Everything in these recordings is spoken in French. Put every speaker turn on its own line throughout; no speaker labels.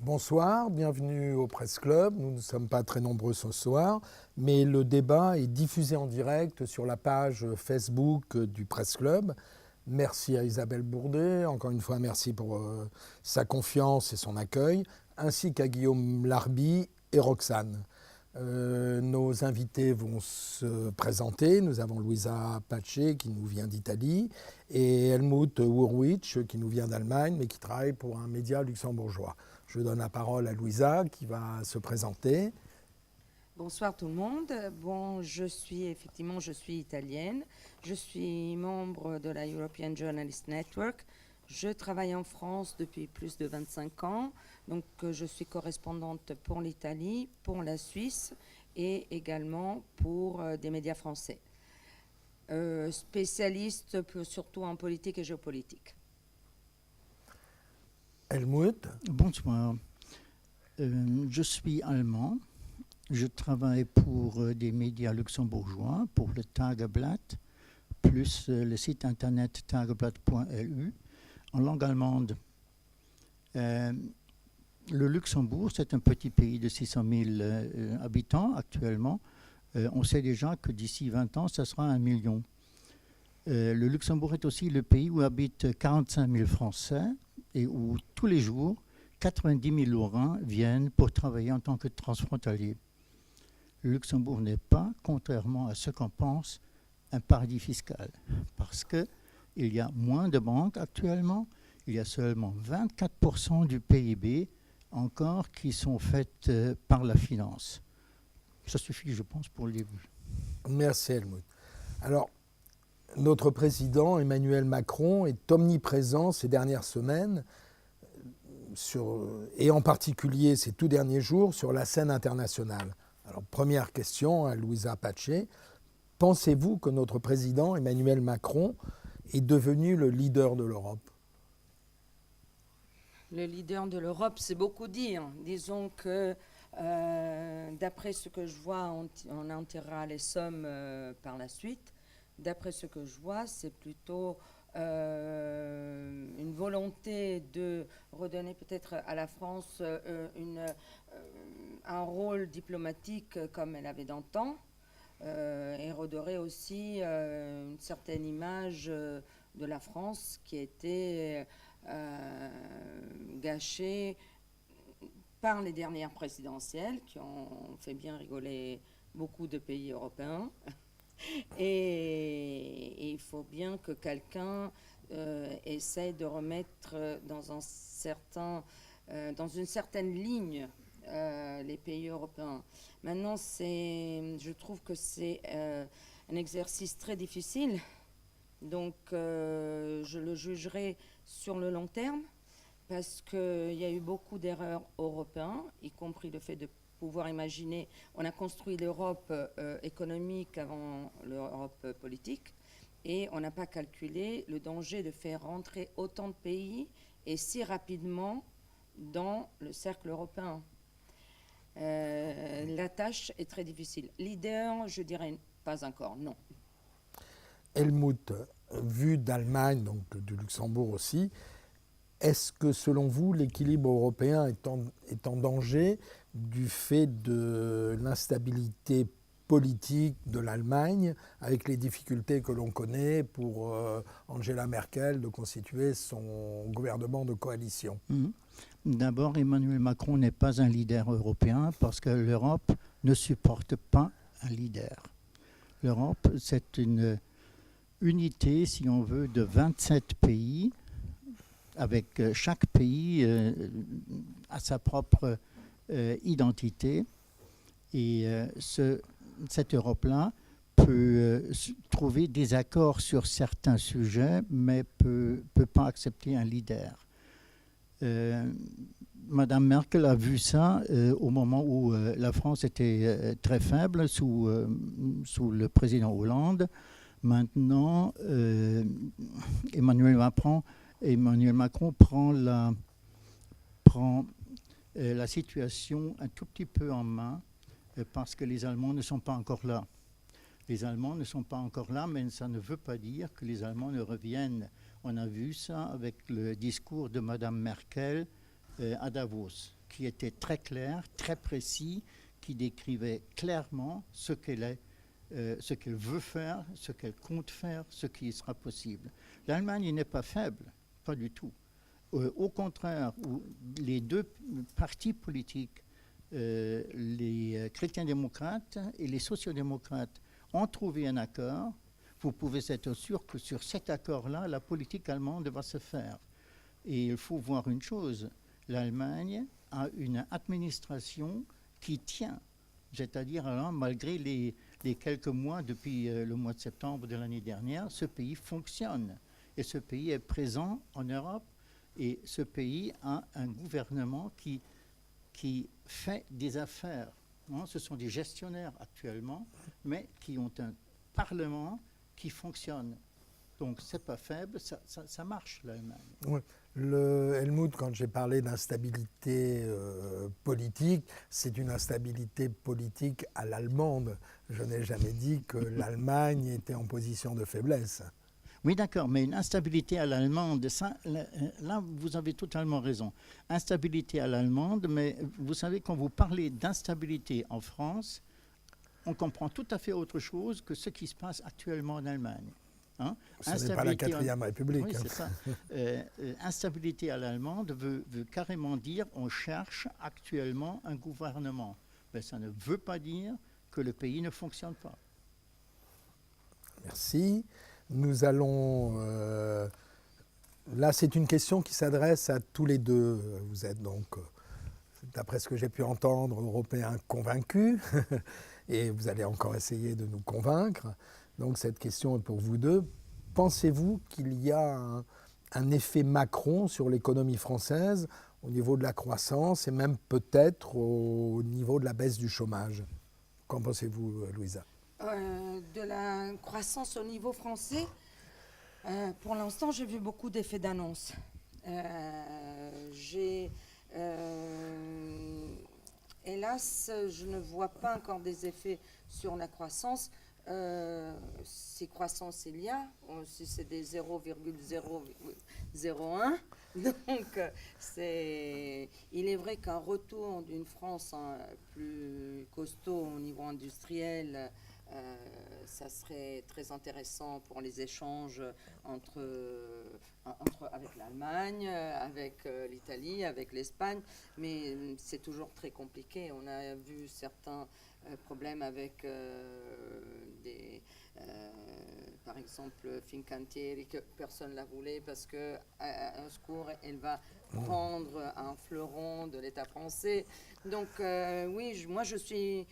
Bonsoir, bienvenue au Presse Club. Nous ne sommes pas très nombreux ce soir, mais le débat est diffusé en direct sur la page Facebook du Presse Club. Merci à Isabelle Bourdet, encore une fois merci pour sa confiance et son accueil, ainsi qu'à Guillaume Larby et Roxane. Nos invités vont se présenter. Nous avons Luisa Pace qui nous vient d'Italie et Helmut Wurwitz qui nous vient d'Allemagne mais qui travaille pour un média luxembourgeois. Je donne la parole à Luisa qui va se présenter.
Bonsoir tout le monde. Bon, je suis italienne. Je suis membre de la European Journalist Network. Je travaille en France depuis plus de 25 ans. Donc, je suis correspondante pour l'Italie, pour la Suisse et également pour des médias français. Spécialiste surtout en politique et géopolitique.
Helmut.
Bonsoir. Je suis allemand. Je travaille pour des médias luxembourgeois, pour le Tageblatt, plus le site internet tageblatt.lu, en langue allemande. Le Luxembourg, c'est un petit pays de 600 000 habitants actuellement. On sait déjà que d'ici 20 ans, ça sera 1 million. Le Luxembourg est aussi le pays où habitent 45 000 Français et où tous les jours, 90 000 Lorrains viennent pour travailler en tant que transfrontaliers. Le Luxembourg n'est pas, contrairement à ce qu'on pense, un paradis fiscal, parce qu'il y a moins de banques actuellement, il y a seulement 24% du PIB encore qui sont faites par la finance. Ça suffit, je pense, pour le début.
Merci Helmut. Alors, notre président Emmanuel Macron est omniprésent ces dernières semaines, et en particulier ces tout derniers jours, sur la scène internationale. Alors, première question à Luisa Pace. Pensez-vous que notre président Emmanuel Macron est devenu le leader de l'Europe ?
Le leader de l'Europe, c'est beaucoup dire. Disons que, d'après ce que je vois, on en tirera les sommes par la suite. D'après ce que je vois, c'est plutôt une volonté de redonner peut-être à la France un rôle diplomatique comme elle avait d'antan, et redorer aussi une certaine image de la France qui a été gâchée par les dernières présidentielles qui ont fait bien rigoler beaucoup de pays européens. Et il faut bien que quelqu'un essaye de remettre dans une certaine ligne les pays européens. Maintenant, je trouve que c'est un exercice très difficile. Donc, je le jugerai sur le long terme parce qu'il y a eu beaucoup d'erreurs européennes, y compris le fait de pouvoir imaginer, on a construit l'Europe économique avant l'Europe politique et on n'a pas calculé le danger de faire rentrer autant de pays et si rapidement dans le cercle européen. La tâche est très difficile. Leader, je dirais pas encore, non.
Helmut, vu d'Allemagne, donc du Luxembourg aussi, est-ce que selon vous l'équilibre européen est en danger du fait de l'instabilité politique de l'Allemagne, avec les difficultés que l'on connaît pour Angela Merkel de constituer son gouvernement de coalition ?
D'abord, Emmanuel Macron n'est pas un leader européen parce que l'Europe ne supporte pas un leader. L'Europe, c'est une unité, si on veut, de 27 pays, avec chaque pays à sa propre identité. Et cette Europe-là peut trouver des accords sur certains sujets, mais peut pas accepter un leader. Madame Merkel a vu ça au moment où la France était très faible sous le président Hollande. Maintenant, Emmanuel Macron prend la situation un tout petit peu en main parce que les Allemands ne sont pas encore là. Les Allemands ne sont pas encore là, mais ça ne veut pas dire que les Allemands ne reviennent. On a vu ça avec le discours de Madame Merkel à Davos, qui était très clair, très précis, qui décrivait clairement ce qu'elle veut faire, ce qu'elle compte faire, ce qui sera possible. L'Allemagne n'est pas faible, pas du tout. Au contraire, les deux partis politiques, les chrétiens-démocrates et les sociaux-démocrates, ont trouvé un accord. Vous pouvez être sûr que sur cet accord-là, la politique allemande va se faire. Et il faut voir une chose, l'Allemagne a une administration qui tient, c'est-à-dire alors, malgré les quelques mois depuis le mois de septembre de l'année dernière, ce pays fonctionne. Et ce pays est présent en Europe et ce pays a un gouvernement qui fait des affaires. Hein, ce sont des gestionnaires actuellement, mais qui ont un parlement qui fonctionne. Donc, c'est pas faible, ça marche, l'Allemagne.
Oui. Helmut, quand j'ai parlé d'instabilité politique, c'est une instabilité politique à l'allemande. Je n'ai jamais dit que l'Allemagne était en position de faiblesse.
Oui, d'accord, mais une instabilité à l'allemande, ça, là, vous avez totalement raison. Instabilité à l'allemande, mais vous savez, quand vous parlez d'instabilité en France, on comprend tout à fait autre chose que ce qui se passe actuellement en Allemagne. Hein?
Ce n'est pas la 4e République.
Oui, c'est ça. Instabilité à l'allemande veut carrément dire on cherche actuellement un gouvernement. Mais ça ne veut pas dire que le pays ne fonctionne pas.
Merci. Nous allons... là, c'est une question qui s'adresse à tous les deux. Vous êtes donc, d'après ce que j'ai pu entendre, Européens convaincus. Et vous allez encore essayer de nous convaincre. Donc cette question est pour vous deux. Pensez-vous qu'il y a un effet Macron sur l'économie française au niveau de la croissance et même peut-être au niveau de la baisse du chômage? Qu'en pensez-vous, Louisa?
De la croissance au niveau français, pour l'instant, j'ai vu beaucoup d'effets d'annonce. Hélas, je ne vois pas encore des effets sur la croissance. Si croissance il y a, si c'est des 0,001, donc il est vrai qu'un retour d'une France plus costaud au niveau industriel, ça serait très intéressant pour les échanges avec l'Allemagne, avec l'Italie, avec l'Espagne, mais c'est toujours très compliqué. On a vu certains problèmes avec par exemple Fincantieri, que personne ne la voulait parce que un secours, elle va prendre un fleuron de l'État français. Donc oui, moi j'étais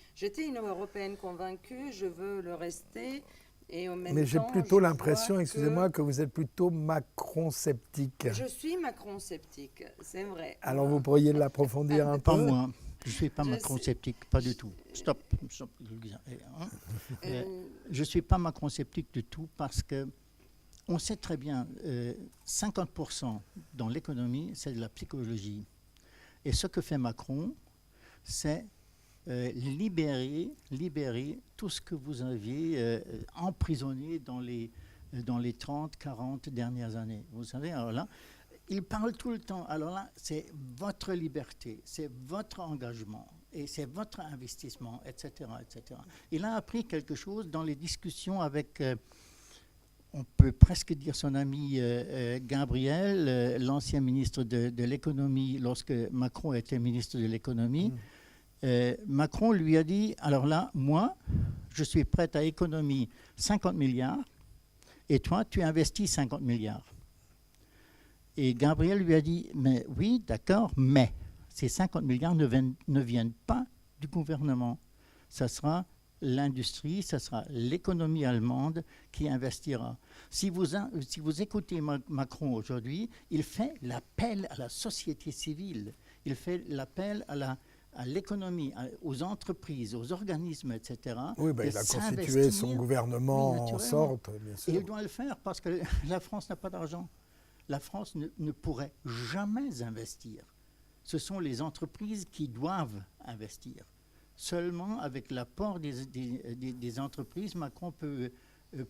une Européenne convaincue, je veux le rester. Et en même
Mais j'ai
temps,
plutôt l'impression, excusez-moi, que vous êtes plutôt Macron-sceptique.
Je suis Macron-sceptique, c'est vrai.
Alors vous pourriez l'approfondir un peu?
Pas moi. Je ne suis pas Macron-sceptique, pas du tout. Stop. Je ne suis pas Macron-sceptique du tout parce que on sait très bien, 50% dans l'économie, c'est de la psychologie. Et ce que fait Macron, c'est libérer tout ce que vous aviez emprisonné dans les 30, 40 dernières années. Vous savez, alors là, il parle tout le temps. Alors là, c'est votre liberté, c'est votre engagement et c'est votre investissement, etc., etc. Il a appris quelque chose dans les discussions avec, on peut presque dire son ami Gabriel, l'ancien ministre de l'économie, lorsque Macron était ministre de l'économie. Macron lui a dit, alors là, moi, je suis prêt à économiser 50 milliards et toi, tu investis 50 milliards. Et Gabriel lui a dit, mais oui, d'accord, mais ces 50 milliards ne viennent pas du gouvernement. Ça sera l'industrie, ça sera l'économie allemande qui investira. Si vous écoutez Macron aujourd'hui, il fait l'appel à la société civile, il fait l'appel à l'économie, aux entreprises, aux organismes, etc.
Oui, il a constitué son gouvernement en sorte, bien sûr.
Et il doit le faire parce que la France n'a pas d'argent. La France ne pourrait jamais investir. Ce sont les entreprises qui doivent investir. Seulement avec l'apport des entreprises, Macron peut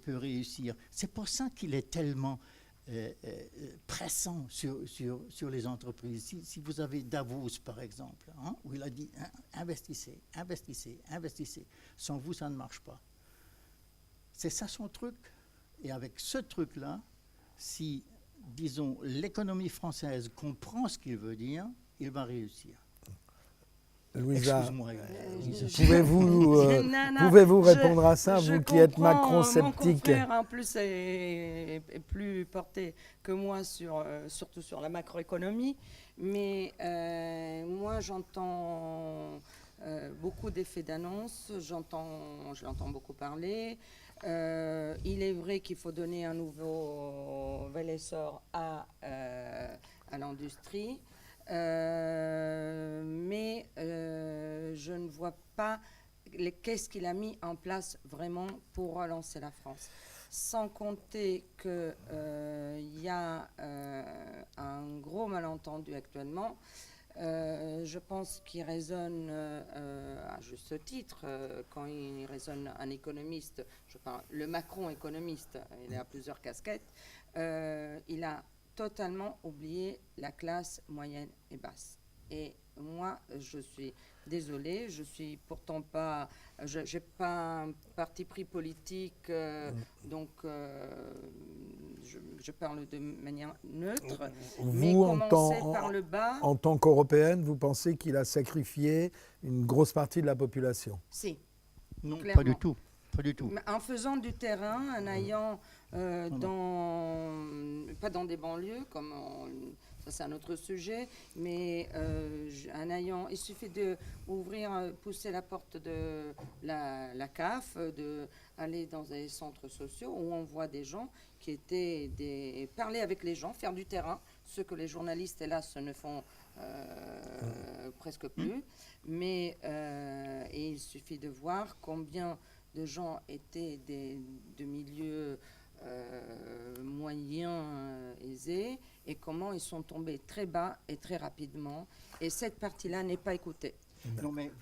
réussir. C'est pour ça qu'il est tellement pressant sur les entreprises. Si vous avez Davos, par exemple, hein, où il a dit investissez, investissez, investissez. Sans vous, ça ne marche pas. C'est ça son truc. Et avec ce truc-là, si, disons, l'économie française comprend ce qu'il veut dire, il va réussir.
Louisa,
Excuse-moi.
pouvez-vous répondre à ça, vous qui êtes Macron-sceptique?
Mon confrère, en plus, est plus porté que moi, surtout sur la macroéconomie. Mais moi, j'entends beaucoup d'effets d'annonce, je l'entends beaucoup parler. Il est vrai qu'il faut donner un nouvel essor à l'industrie. Mais je ne vois pas qu'est-ce qu'il a mis en place vraiment pour relancer la France. Sans compter qu'il y a un gros malentendu actuellement. Je pense qu'il résonne à juste titre, quand il résonne un économiste, je parle le Macron économiste, il a plusieurs casquettes, il a totalement oublié la classe moyenne et basse. Et moi, je suis désolée, je suis pourtant pas, j'ai pas un parti pris politique, donc je parle de manière neutre. Mais commencer par le bas.
En tant qu'Européenne, vous pensez qu'il a sacrifié une grosse partie de la population?
Si.
Non,
clairement.
pas du tout. Pas du tout.
En faisant du terrain, en ayant pas dans des banlieues, comme ça c'est un autre sujet, mais en ayant, il suffit de pousser la porte de la CAF, aller dans des centres sociaux où on voit des gens qui étaient parler avec les gens, faire du terrain, ce que les journalistes hélas ne font presque plus, mais et il suffit de voir combien de gens étaient de milieux moyens aisés et comment ils sont tombés très bas et très rapidement. Et cette partie-là n'est pas écoutée.
Non, mais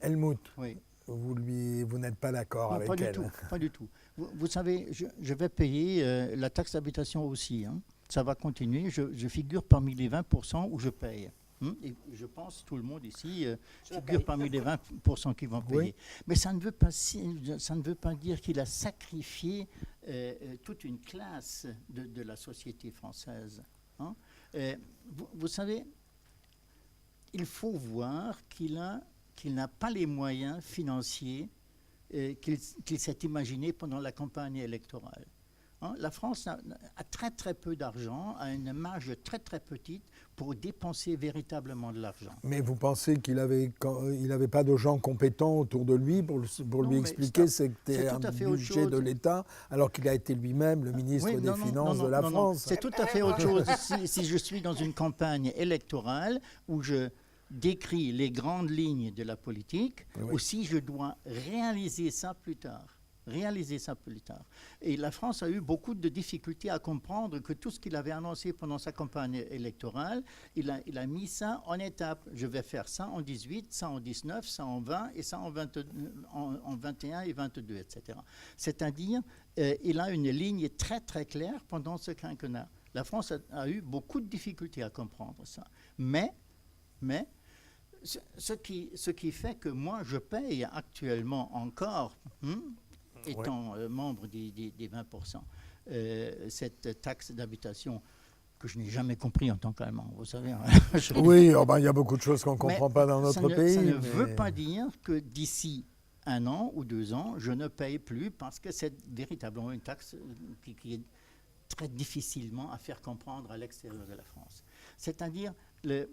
Helmut,
oui.
vous n'êtes pas d'accord avec elle?
Pas du tout. Vous savez, je vais payer la taxe d'habitation aussi. Hein. Ça va continuer. Je figure parmi les 20% où je paye. Et je pense tout le monde ici figure parmi les 20% qui vont payer. Oui. Mais ça ne veut pas dire qu'il a sacrifié toute une classe de la société française. Hein. Vous savez, il faut voir qu'il n'a pas les moyens financiers qu'il s'est imaginé pendant la campagne électorale. Hein, la France a très très peu d'argent, a une marge très très petite pour dépenser véritablement de l'argent.
Mais vous pensez qu'il n'avait pas de gens compétents autour de lui pour lui expliquer ce qu'était un budget de l'État, alors qu'il a été lui-même le ministre des Finances de la France?
C'est tout à fait autre chose. Si je suis dans une campagne électorale où je décris les grandes lignes de la politique, ou si je dois réaliser ça plus tard. Et la France a eu beaucoup de difficultés à comprendre que tout ce qu'il avait annoncé pendant sa campagne électorale, il a mis ça en étapes. Je vais faire ça en 18, ça en 19, ça en 20 et ça en 21 et 22, etc. C'est-à-dire, il a une ligne très très claire pendant ce quinquennat. La France a eu beaucoup de difficultés à comprendre ça. Mais ce qui fait que moi je paye actuellement encore, étant membre des 20%, cette taxe d'habitation que je n'ai jamais compris en tant qu'Allemand, vous savez.
Oui, il y a beaucoup de choses qu'on ne comprend pas dans notre pays.
Ça ne veut pas dire que d'ici 1 an ou 2 ans, je ne paye plus, parce que c'est véritablement une taxe qui est très difficilement à faire comprendre à l'extérieur de la France. C'est-à-dire le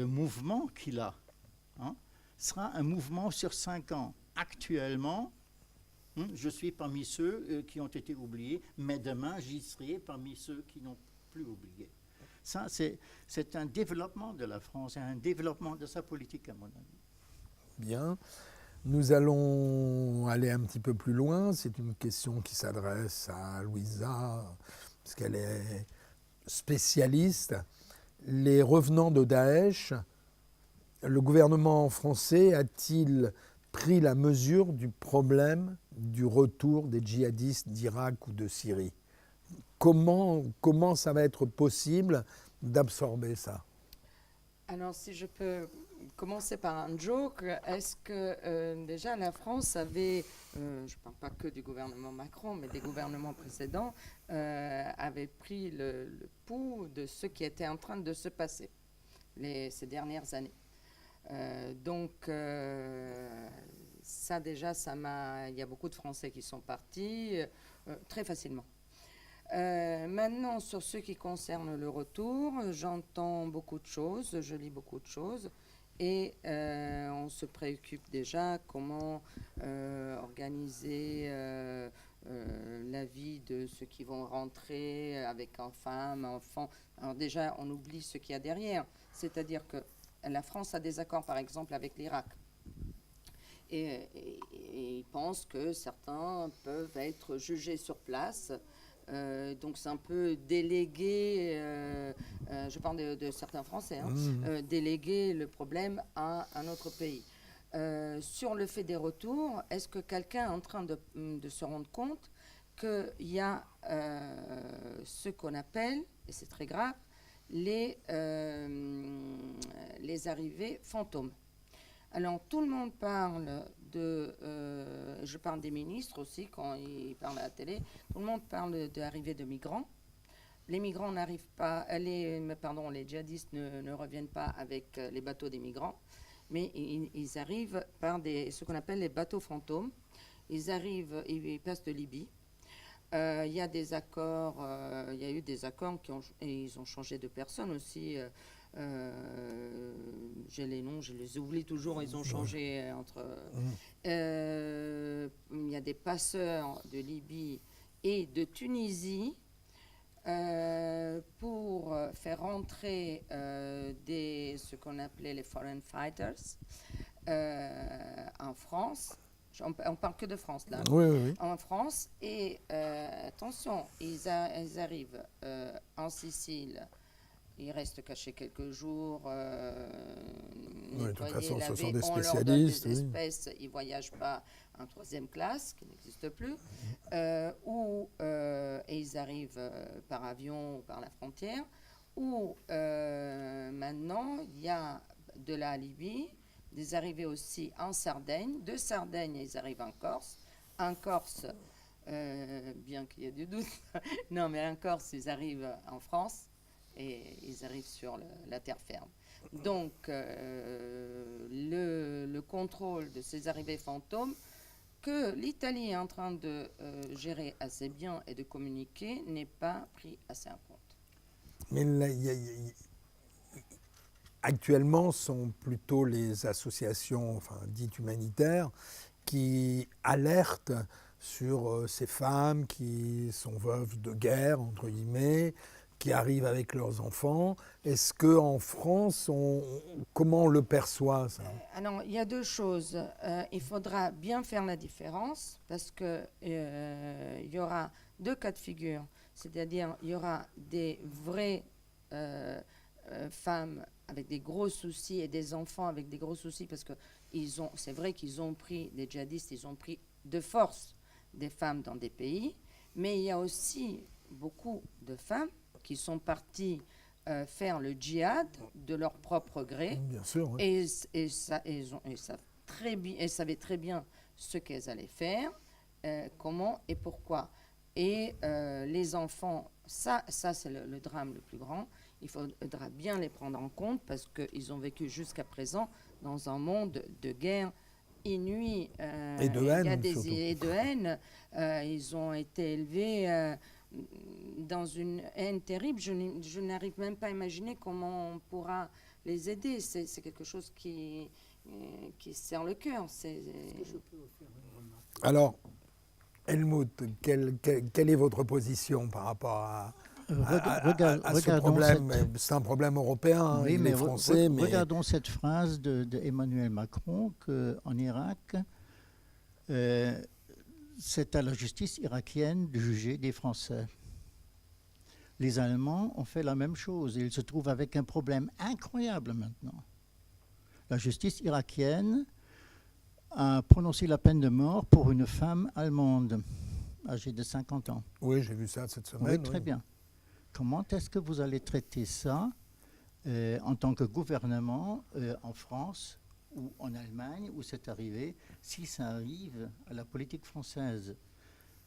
mouvement qu'il a, hein, sera un mouvement sur 5 ans. Actuellement, je suis parmi ceux qui ont été oubliés, mais demain, j'y serai parmi ceux qui n'ont plus oublié. Ça, c'est un développement de la France, un développement de sa politique, à mon avis.
Bien. Nous allons aller un petit peu plus loin. C'est une question qui s'adresse à Louisa, parce qu'elle est spécialiste. Les revenants de Daesh, le gouvernement français a-t-il pris la mesure du problème du retour des djihadistes d'Irak ou de Syrie. Comment ça va être possible d'absorber ça?
Alors, si je peux commencer par un joke, est-ce que déjà la France avait, je ne parle pas que du gouvernement Macron, mais des gouvernements précédents, avait pris le pouls de ce qui était en train de se passer ces dernières années. Donc, ça déjà, il y a beaucoup de Français qui sont partis très facilement. Maintenant, sur ce qui concerne le retour, j'entends beaucoup de choses, je lis beaucoup de choses, et on se préoccupe déjà comment organiser la vie de ceux qui vont rentrer avec femmes, enfants. Alors déjà, on oublie ce qu'il y a derrière, c'est-à-dire que la France a des accords, par exemple, avec l'Irak. Et ils pensent que certains peuvent être jugés sur place. Donc c'est un peu déléguer, je parle de certains Français, déléguer le problème à un autre pays. Sur le fait des retours, est-ce que quelqu'un est en train de se rendre compte qu'il y a ce qu'on appelle, et c'est très grave, les arrivées fantômes? Alors tout le monde parle je parle des ministres aussi quand ils parlent à la télé, tout le monde parle d'arrivée de migrants. Les migrants n'arrivent pas, les djihadistes ne reviennent pas avec les bateaux des migrants, mais ils arrivent par ce qu'on appelle les bateaux fantômes. Ils passent de Libye. Il y a des accords, il y a eu des accords et ils ont changé de personnes aussi. J'ai les noms, je les oublie toujours, ils ont changé entre... il y a des passeurs de Libye et de Tunisie pour faire rentrer ce qu'on appelait les foreign fighters en France. On parle que de France là.
Oui.
En France. Et attention, ils arrivent en Sicile. Ils restent cachés quelques jours,
de toute façon, ce sont
laver,
des
on leur donne
spécialistes.
des espèces, ils ne voyagent pas en troisième classe, qui n'existe plus, et ils arrivent par avion ou par la frontière, ou maintenant, il y a de la Libye, des arrivées aussi en Sardaigne. De Sardaigne, ils arrivent en Corse. En Corse, bien qu'il y ait du doute, non, mais en Corse, ils arrivent en France. Et ils arrivent sur la terre ferme. Donc, le contrôle de ces arrivées fantômes, que l'Italie est en train de gérer assez bien et de communiquer, n'est pas pris assez en compte.
Mais là, actuellement, ce sont plutôt les associations dites humanitaires qui alertent sur ces femmes qui sont veuves de guerre, entre guillemets, qui arrivent avec leurs enfants. Est-ce qu'en France, comment on le perçoit, ça?
Alors, il y a deux choses. Il faudra bien faire la différence parce qu'il y aura deux cas de figure. C'est-à-dire, il y aura des vraies femmes avec des gros soucis et des enfants avec des gros soucis parce que c'est vrai qu'ils ont pris, les djihadistes, ils ont pris de force des femmes dans des pays, mais il y a aussi beaucoup de femmes qui sont partis faire le djihad de leur propre gré.
Bien sûr, oui.
Et savaient très bien ce qu'elles allaient faire, comment et pourquoi. Et les enfants, ça c'est le drame le plus grand. Il faudra bien les prendre en compte parce qu'ils ont vécu jusqu'à présent dans un monde de guerre inouïe.
Et de haine,
et de haine. Ils ont été élevés... dans une haine terrible. Je n'arrive même pas à imaginer comment on pourra les aider. C'est quelque chose qui serre le cœur.
Alors, Helmut, quelle est votre position par rapport à ce problème? C'est un problème européen,
oui,
mais français.
Regardons cette phrase de Emmanuel Macron qu'en Irak, c'est à la justice irakienne de juger des Français. Les Allemands ont fait la même chose. Ils se trouvent avec un problème incroyable maintenant. La justice irakienne a prononcé la peine de mort pour une femme allemande âgée de 50 ans.
Oui, j'ai vu ça cette semaine.
Oui, très bien. Comment est-ce que vous allez traiter ça en tant que gouvernement en France ou en Allemagne, où c'est arrivé, si ça arrive à la politique française?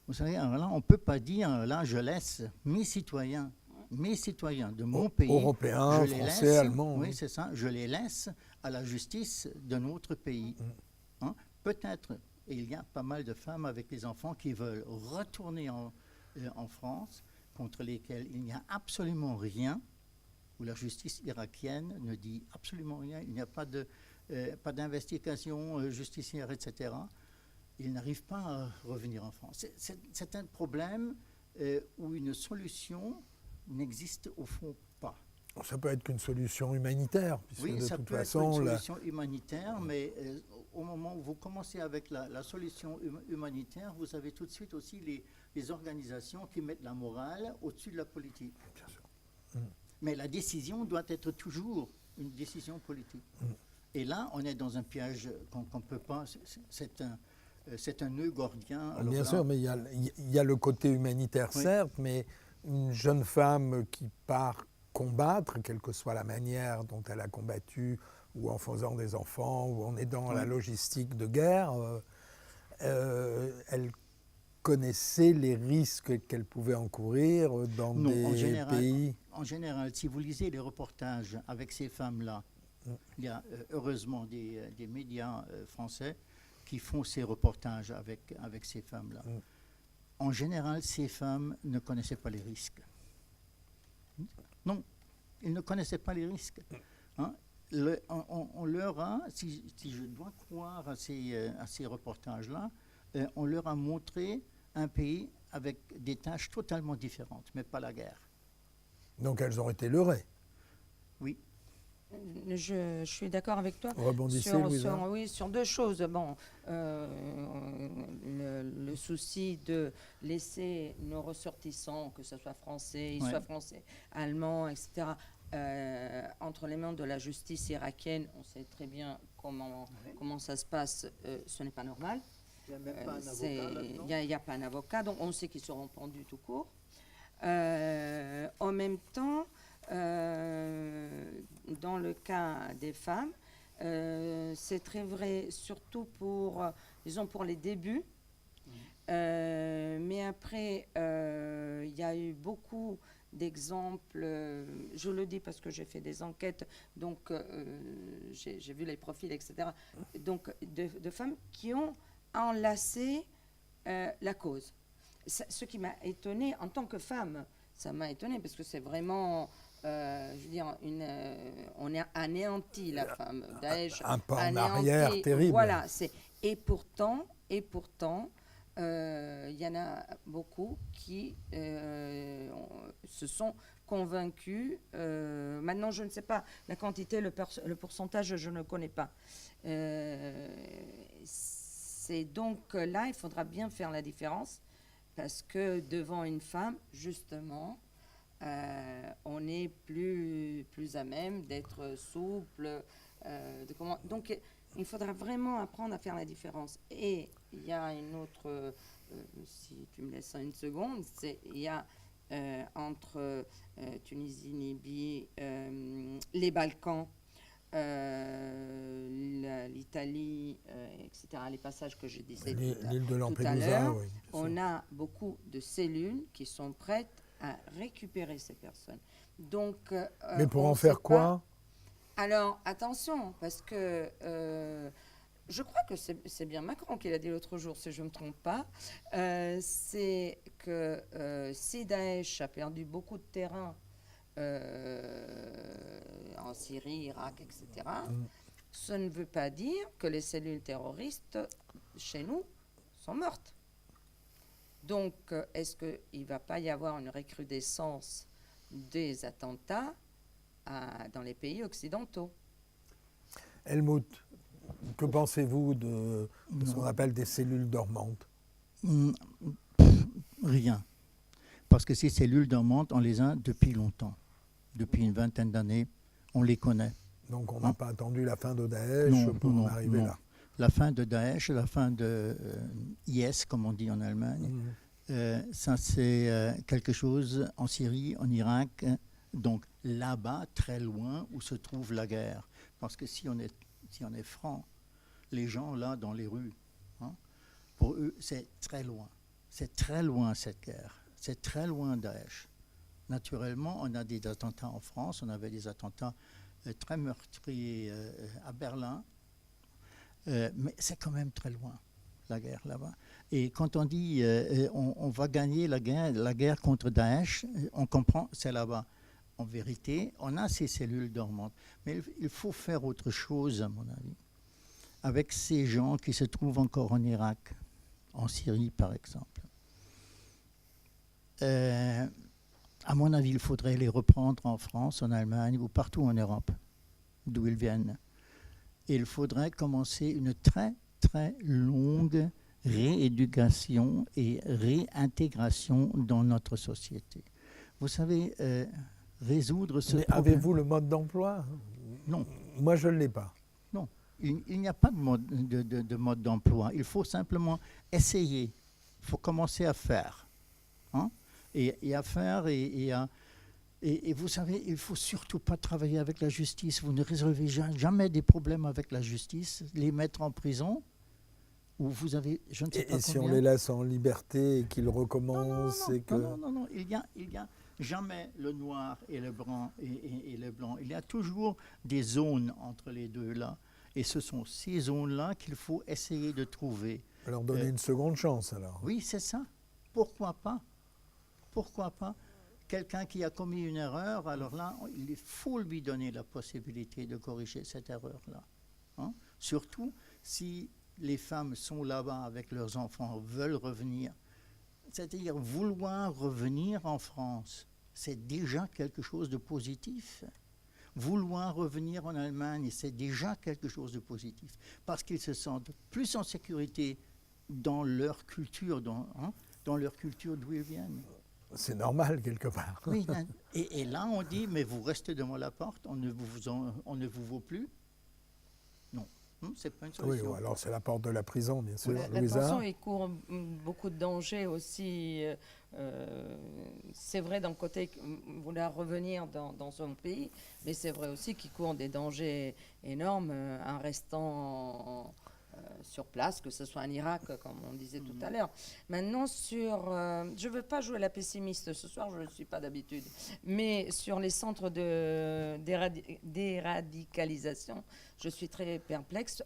Vous savez, alors là, on ne peut pas dire, là, je laisse mes citoyens de mon pays,
Européens,
je les
français,
laisse,
allemands.
oui, c'est ça, je les laisse à la justice de notre pays. Hein? Peut-être, et il y a pas mal de femmes avec les enfants qui veulent retourner en France, contre lesquelles il n'y a absolument rien, où la justice irakienne ne dit absolument rien, il n'y a pas d'investigation justicière, etc. Ils n'arrivent pas à revenir en France. C'est un problème où une solution n'existe au fond pas.
Ça peut être qu'une solution humanitaire, puisque
Oui,
de
ça
toute
peut
façon...
être une solution humanitaire, mais au moment où vous commencez avec la solution humanitaire, vous avez tout de suite aussi les organisations qui mettent la morale au-dessus de la politique.
Bien sûr.
Mais la décision doit être toujours une décision politique. Et là, on est dans un piège qu'on ne peut pas... C'est un nœud gordien. Alors
Bien
là,
sûr, mais il y a le côté humanitaire,
Oui.
certes, mais une jeune femme qui part combattre, quelle que soit la manière dont elle a combattu, ou en faisant des enfants, ou en aidant la logistique de guerre, elle connaissait les risques qu'elle pouvait encourir dans des pays...
En général, si vous lisez les reportages avec ces femmes-là, il y a heureusement des médias français qui font ces reportages avec ces femmes-là. En général, ces femmes ne connaissaient pas les risques. Non, ils ne connaissaient pas les risques. Hein? On leur a, si je dois croire à ces reportages-là, on leur a montré un pays avec des tâches totalement différentes, mais pas la guerre.
Donc elles ont été leurrées.
Oui.
Je suis d'accord avec toi.
Rebondissez, Louisa.
Sur deux choses. Bon, le souci de laisser nos ressortissants, que ce soit français, soit français, allemands, etc., entre les mains de la justice irakienne, on sait très bien comment ça se passe. Ce n'est pas normal.
Il n'y a même pas un avocat là-dedans.
Il n'y a pas un avocat, donc on sait qu'ils seront pendus tout court. En même temps, dans le cas des femmes, c'est très vrai, surtout pour les débuts. Mais après, il y a eu beaucoup d'exemples, je le dis parce que j'ai fait des enquêtes, donc j'ai vu les profils, etc. Donc, de femmes qui ont enlacé la cause. Ce qui m'a étonnée en tant que femme, ça m'a étonnée parce que c'est vraiment... je veux dire, on a anéanti la femme. Daesh
un pas en arrière terrible.
Voilà, et pourtant, il y en a beaucoup qui se sont convaincus. Maintenant, je ne sais pas la quantité, le pourcentage, je ne connais pas. C'est donc là, il faudra bien faire la différence parce que devant une femme, justement, on est plus à même d'être souple. Donc, il faudra vraiment apprendre à faire la différence. Et il y a une autre, si tu me laisses une seconde, il y a entre Tunisie, Libye, les Balkans, l'Italie, etc., les passages que je disais
l'île de
tout à
Lampedusa,
l'heure,
oui,
on a beaucoup de cellules qui sont prêtes à récupérer ces personnes. Donc,
mais pour en faire quoi?
Alors, attention, parce que je crois que c'est bien Macron qui l'a dit l'autre jour, si je ne me trompe pas, c'est que si Daesh a perdu beaucoup de terrain en Syrie, Irak, etc., ce ne veut pas dire que les cellules terroristes chez nous sont mortes. Donc, est-ce qu'il ne va pas y avoir une recrudescence des attentats dans les pays occidentaux?
Helmut, que pensez-vous de ce qu'on appelle des cellules dormantes?
Rien. Parce que ces cellules dormantes, on les a depuis longtemps. Depuis une vingtaine d'années, on les connaît.
Donc on n'a pas attendu la fin de Daesh pour en arriver là.
la fin de Daesh, la fin de IS, comme on dit en Allemagne. Ça, c'est quelque chose en Syrie, en Irak, donc là-bas, très loin, où se trouve la guerre. Parce que si on est franc, les gens là, dans les rues, hein, pour eux, c'est très loin. C'est très loin, cette guerre. C'est très loin Daesh. Naturellement, on a des attentats en France, on avait des attentats très meurtriers à Berlin, mais c'est quand même très loin, la guerre là-bas. Et quand on dit on va gagner la guerre contre Daesh, on comprend, c'est là-bas. En vérité, on a ces cellules dormantes, mais il faut faire autre chose, à mon avis, avec ces gens qui se trouvent encore en Irak, en Syrie par exemple. À mon avis, il faudrait les reprendre en France, en Allemagne ou partout en Europe, d'où ils viennent. Et il faudrait commencer une très, très longue rééducation et réintégration dans notre société. Vous savez, résoudre ce problème...
Avez-vous le mode d'emploi?
Non.
Moi, je ne l'ai pas.
Non, il n'y a pas de mode d'emploi. Il faut simplement essayer. Il faut commencer à faire. Hein? Et à faire et vous savez, il ne faut surtout pas travailler avec la justice. Vous ne résolvez jamais des problèmes avec la justice. Les mettre en prison, où vous avez, je ne sais pas combien...
si on les laisse en liberté et qu'ils recommencent
non. Il y a jamais le noir et le blanc et le blanc. Il y a toujours des zones entre les deux là. Et ce sont ces zones-là qu'il faut essayer de trouver.
Leur donner une seconde chance alors.
Oui, c'est ça. Pourquoi pas? Pourquoi pas? Quelqu'un qui a commis une erreur, alors là, il faut lui donner la possibilité de corriger cette erreur-là. Hein? Surtout si les femmes sont là-bas avec leurs enfants, veulent revenir. C'est-à-dire vouloir revenir en France, c'est déjà quelque chose de positif. Vouloir revenir en Allemagne, c'est déjà quelque chose de positif. Parce qu'ils se sentent plus en sécurité dans leur culture, dans leur culture d'où ils viennent.
C'est normal, quelque part.
Oui, et là, on dit, mais vous restez devant la porte, on ne vous vaut plus. Non, c'est pas une solution.
Oui, alors c'est la porte de la prison, bien sûr.
La prison, il court beaucoup de dangers aussi. C'est vrai d'un côté vouloir revenir dans son pays, mais c'est vrai aussi qu'il court des dangers énormes en restant sur place, que ce soit en Irak, comme on disait tout à l'heure. Maintenant, je ne veux pas jouer la pessimiste ce soir, je ne le suis pas d'habitude, mais sur les centres d'éradicalisation, je suis très perplexe.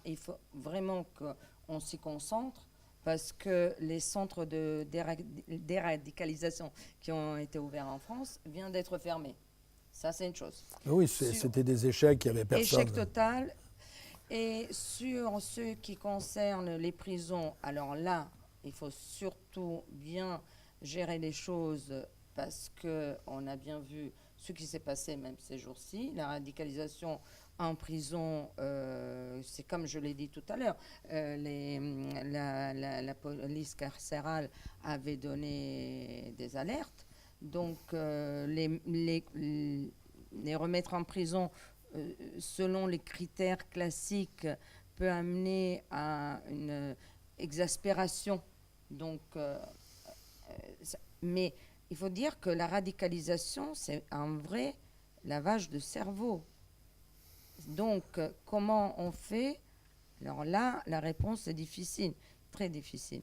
Il faut vraiment qu'on s'y concentre, parce que les centres d'éradicalisation qui ont été ouverts en France viennent d'être fermés. Ça, c'est une chose.
Oui, c'était des échecs, il n'y avait personne.
Échec total. Et sur ce qui concerne les prisons, alors là, il faut surtout bien gérer les choses, parce qu'on a bien vu ce qui s'est passé même ces jours-ci. La radicalisation en prison, c'est comme je l'ai dit tout à l'heure, la police carcérale avait donné des alertes. Donc, les remettre en prison selon les critères classiques peut amener à une exaspération. Donc, mais il faut dire que la radicalisation, c'est un vrai lavage de cerveau. Donc, comment on fait? Alors là, la réponse est difficile, très difficile.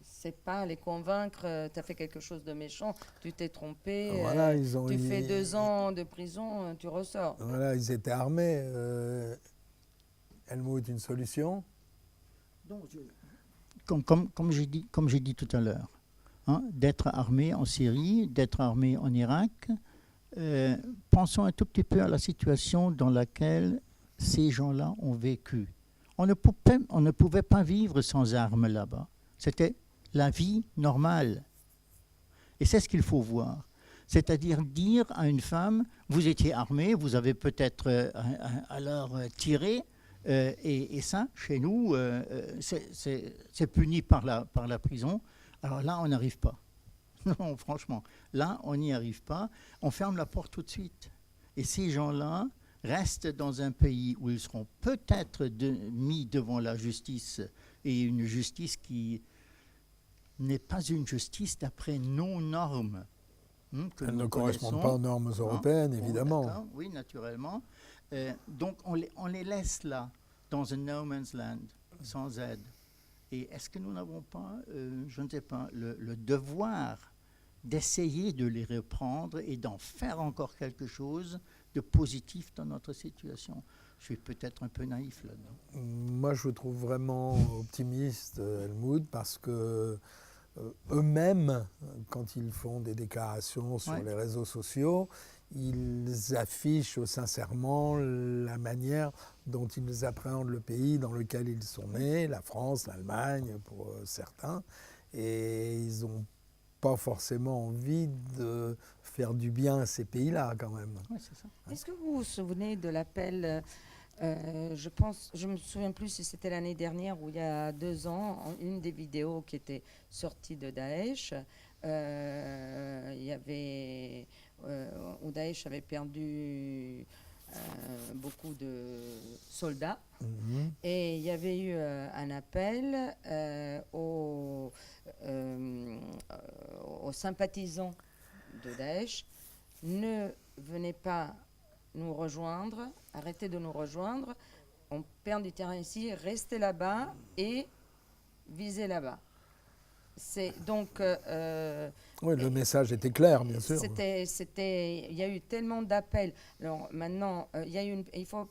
C'est pas les convaincre, tu as fait quelque chose de méchant, tu t'es trompé,
voilà,
tu fais 2 ans de prison, tu ressors.
Voilà, ils étaient armés. Helmut, une solution?
Donc, comme j'ai dit tout à l'heure, d'être armé en Syrie, d'être armé en Irak, pensons un tout petit peu à la situation dans laquelle ces gens-là ont vécu. On ne pouvait pas vivre sans armes là-bas. C'était la vie normale. Et c'est ce qu'il faut voir. C'est-à-dire dire à une femme, vous étiez armée, vous avez peut-être alors tiré, et ça, chez nous, c'est puni par la prison. Alors là, on n'arrive pas. Non, franchement, là, on n'y arrive pas. On ferme la porte tout de suite. Et ces gens-là, restent dans un pays où ils seront peut-être mis devant la justice, et une justice qui n'est pas une justice d'après nos normes.
Elles ne correspondent pas aux normes européennes, évidemment.
Oui, naturellement. Donc on les laisse là, dans un no man's land, sans aide. Et est-ce que nous n'avons pas, je ne sais pas, le devoir d'essayer de les reprendre et d'en faire encore quelque chose de positif dans notre situation? Je suis peut-être un peu naïf là-dedans.
Moi, je vous trouve vraiment optimiste, Helmut, parce que eux-mêmes, quand ils font des déclarations sur les réseaux sociaux, ils affichent sincèrement la manière dont ils appréhendent le pays dans lequel ils sont nés, la France, l'Allemagne pour certains, et ils n'ont pas forcément envie de faire du bien à ces pays-là quand même.
Oui, c'est ça.
Est-ce que vous vous souvenez de l'appel, je me souviens plus si c'était l'année dernière ou il y a 2 ans, une des vidéos qui était sortie de Daesh, il y avait, où Daesh avait perdu beaucoup de soldats. Et il y avait eu un appel aux sympathisants de Daesh: ne venez pas nous rejoindre, arrêtez de nous rejoindre, on perd du terrain ici, restez là-bas et visez là-bas. C'est donc...
oui, le message était clair, bien sûr.
Il y a eu tellement d'appels. Alors maintenant, il ne faut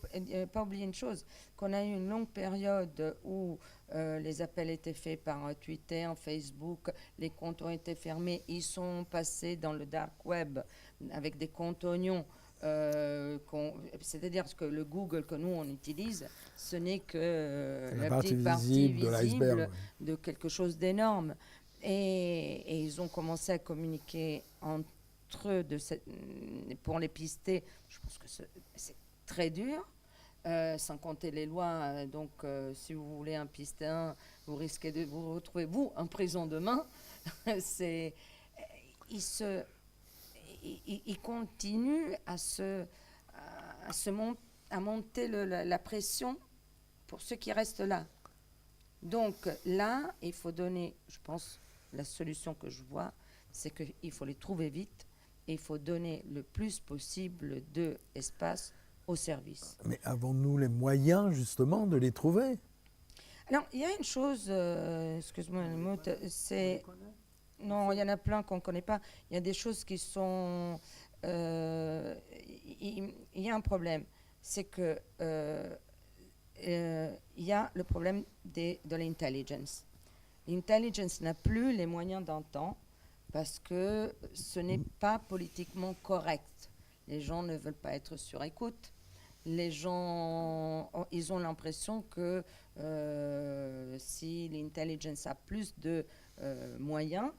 pas oublier une chose, qu'on a eu une longue période où les appels étaient faits par Twitter, Facebook, les comptes ont été fermés, ils sont passés dans le dark web avec des comptes oignons. C'est-à-dire que le Google que nous on utilise, ce n'est que la petite partie visible de quelque chose d'énorme. Et ils ont commencé à communiquer entre eux pour les pister. Je pense que c'est très dur, sans compter les lois. Donc, si vous voulez un pistin, vous risquez de vous retrouver, vous, en prison demain. Ils continuent à monter la pression pour ceux qui restent là. Donc là, il faut donner, je pense, la solution que je vois, c'est qu'il faut les trouver vite et il faut donner le plus possible d'espace au service.
Mais avons-nous les moyens, justement, de les trouver?
Alors, il y a une chose, excuse-moi, c'est... Non, il y en a plein qu'on ne connaît pas. Il y a des choses qui sont... Il y a un problème. C'est que il y a le problème de l'intelligence. L'intelligence n'a plus les moyens d'antan parce que ce n'est pas politiquement correct. Les gens ne veulent pas être sur écoute. Les gens, ils ont l'impression que si l'intelligence a plus de moyens...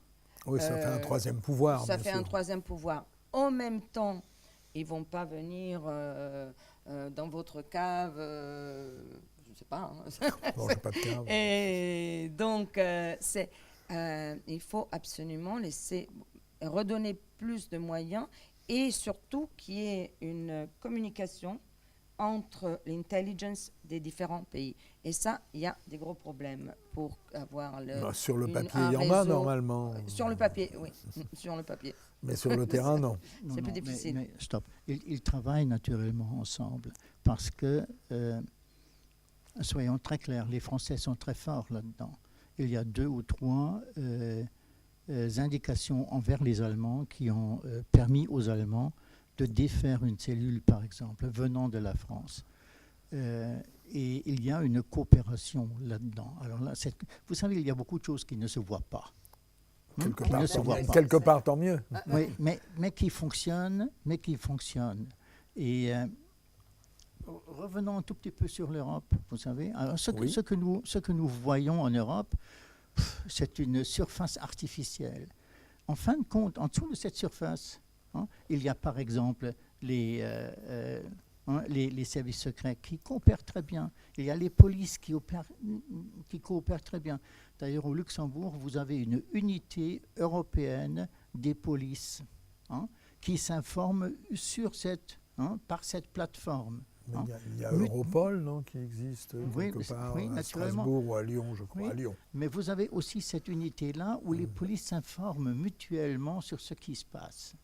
Oui, ça fait un troisième pouvoir.
Ça fait un troisième pouvoir. En même temps, ils ne vont pas venir dans votre cave, je ne sais pas.
Bon, j'ai pas de cave.
Et donc, il faut absolument redonner plus de moyens et surtout qu'il y ait une communication entre l'intelligence des différents pays. Et ça, il y a des gros problèmes pour avoir
sur le papier, il y en a normalement.
Sur le papier, oui. Sur le papier.
Mais sur le terrain, non.
C'est plus difficile.
Mais stop. Ils travaillent naturellement ensemble parce que, soyons très clairs, les Français sont très forts là-dedans. Il y a 2 ou 3 indications envers les Allemands qui ont permis aux Allemands de défaire une cellule, par exemple, venant de la France. Et il y a une coopération là-dedans. Alors là, vous savez, il y a beaucoup de choses qui ne se voient pas.
Quelque part, tant mieux.
Oui, mais qui fonctionnent, Et revenons un tout petit peu sur l'Europe, vous savez. Alors, ce que nous voyons en Europe, c'est une surface artificielle. En fin de compte, en dessous de cette surface, il y a par exemple les services secrets qui coopèrent très bien. Il y a les polices qui coopèrent très bien. D'ailleurs, au Luxembourg, vous avez une unité européenne des polices qui s'informe sur cette par cette plateforme.
Mais il y a Europol, non, qui existe quelque part à
naturellement.
Strasbourg ou à Lyon, je crois.
Oui,
à Lyon.
mais vous avez aussi cette unité-là où les polices s'informent mutuellement sur ce qui se passe.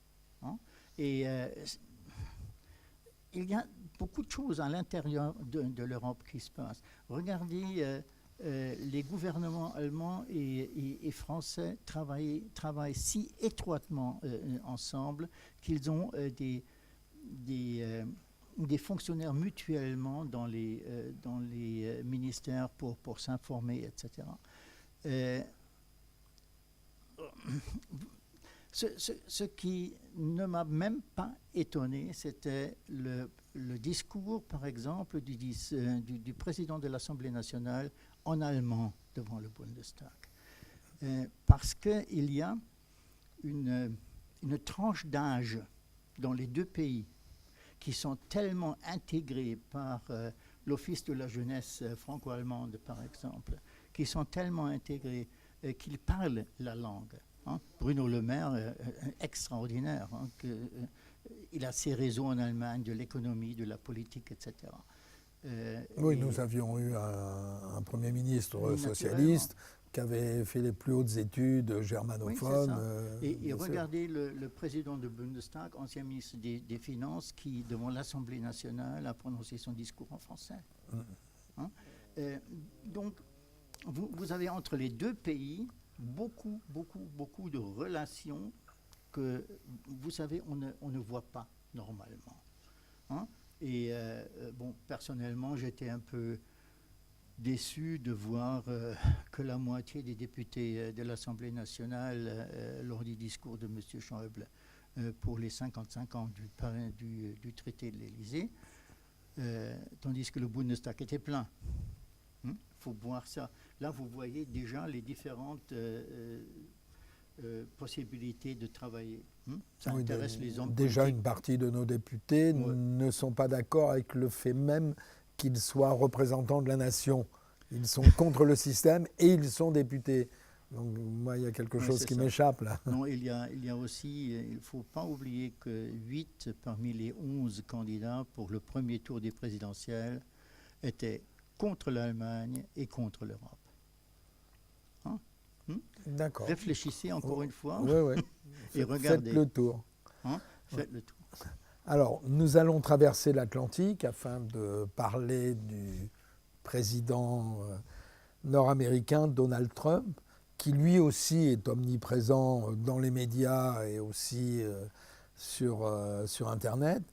Et il y a beaucoup de choses à l'intérieur de l'Europe qui se passent. Regardez, les gouvernements allemands et français travaillent si étroitement ensemble qu'ils ont des fonctionnaires mutuellement dans les ministères pour s'informer, etc. Ce qui ne m'a même pas étonné, c'était le discours, par exemple, du président de l'Assemblée nationale en allemand devant le Bundestag. Parce qu'il y a une tranche d'âge dans les deux pays qui sont tellement intégrés par l'Office de la jeunesse franco-allemande, par exemple, qui sont tellement intégrés qu'ils parlent la langue. Bruno Le Maire, extraordinaire, il a ses réseaux en Allemagne de l'économie, de la politique, etc.
Oui, nous avions eu un Premier ministre socialiste qui avait fait les plus hautes études germanophones.
Oui, et regardez le président du Bundestag, ancien ministre des Finances, qui, devant l'Assemblée nationale, a prononcé son discours en français. Donc, vous avez entre les deux pays beaucoup de relations que, vous savez, on ne voit pas normalement. Et personnellement, j'étais un peu déçu de voir que la moitié des députés de l'Assemblée nationale, lors du discours de M. Schäuble pour les 55 ans du traité de l'Élysée, tandis que le Bundestag était plein. Il faut voir ça. Là, vous voyez déjà les différentes possibilités de travailler. Ça intéresse les hommes
déjà,
politiques.
une partie de nos députés ne sont pas d'accord avec le fait même qu'ils soient représentants de la nation. Ils sont contre le système et ils sont députés. Donc, moi, il y a quelque chose qui m'échappe, là.
Non, il y a aussi, il ne faut pas oublier que 8 parmi les 11 candidats pour le premier tour des présidentielles étaient contre l'Allemagne et contre l'Europe.
D'accord.
Réfléchissez encore une fois
et
regardez.
Faites le tour.
Faites le tour.
Alors, nous allons traverser l'Atlantique afin de parler du président nord-américain Donald Trump, qui lui aussi est omniprésent dans les médias et aussi sur Internet.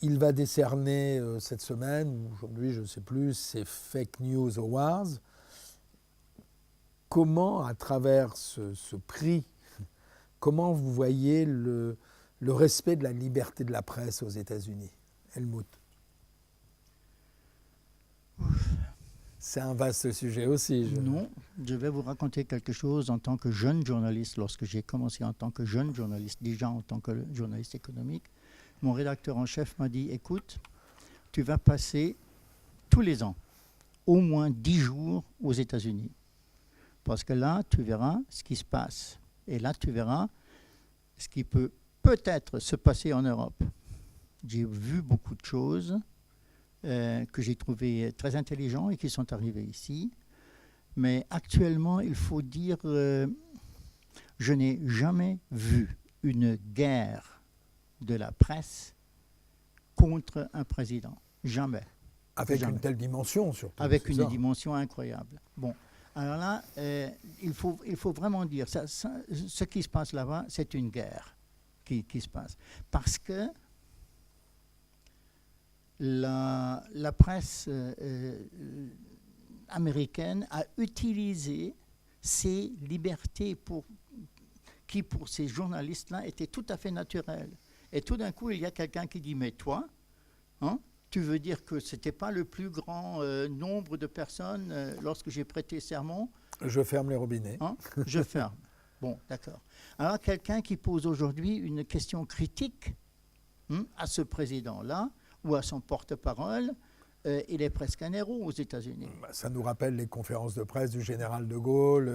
Il va décerner cette semaine, ou aujourd'hui, je ne sais plus, ses Fake News Awards. Comment, à travers ce prix, comment vous voyez le respect de la liberté de la presse aux États-Unis? Helmut. C'est un vaste sujet aussi.
Non, je vais vous raconter quelque chose en tant que jeune journaliste. Lorsque j'ai commencé en tant que jeune journaliste, déjà en tant que journaliste économique, mon rédacteur en chef m'a dit, écoute, tu vas passer tous les ans au moins 10 jours aux États-Unis. Parce que là, tu verras ce qui se passe. Et là, tu verras ce qui peut peut-être se passer en Europe. J'ai vu beaucoup de choses que j'ai trouvées très intelligentes et qui sont arrivées ici. Mais actuellement, il faut dire, je n'ai jamais vu une guerre de la presse contre un président. Jamais.
Avec une telle dimension, surtout.
Avec une dimension incroyable. Bon. Alors là, il faut vraiment dire, ce qui se passe là-bas, c'est une guerre qui se passe. Parce que la presse américaine a utilisé ces libertés qui, pour ces journalistes-là, étaient tout à fait naturelles. Et tout d'un coup, il y a quelqu'un qui dit, mais toi, tu veux dire que ce n'était pas le plus grand nombre de personnes lorsque j'ai prêté serment?
Je ferme les robinets.
Je ferme. Bon, d'accord. Alors, quelqu'un qui pose aujourd'hui une question critique à ce président-là ou à son porte-parole, il est presque un héros aux États-Unis.
Ça nous rappelle les conférences de presse du général de Gaulle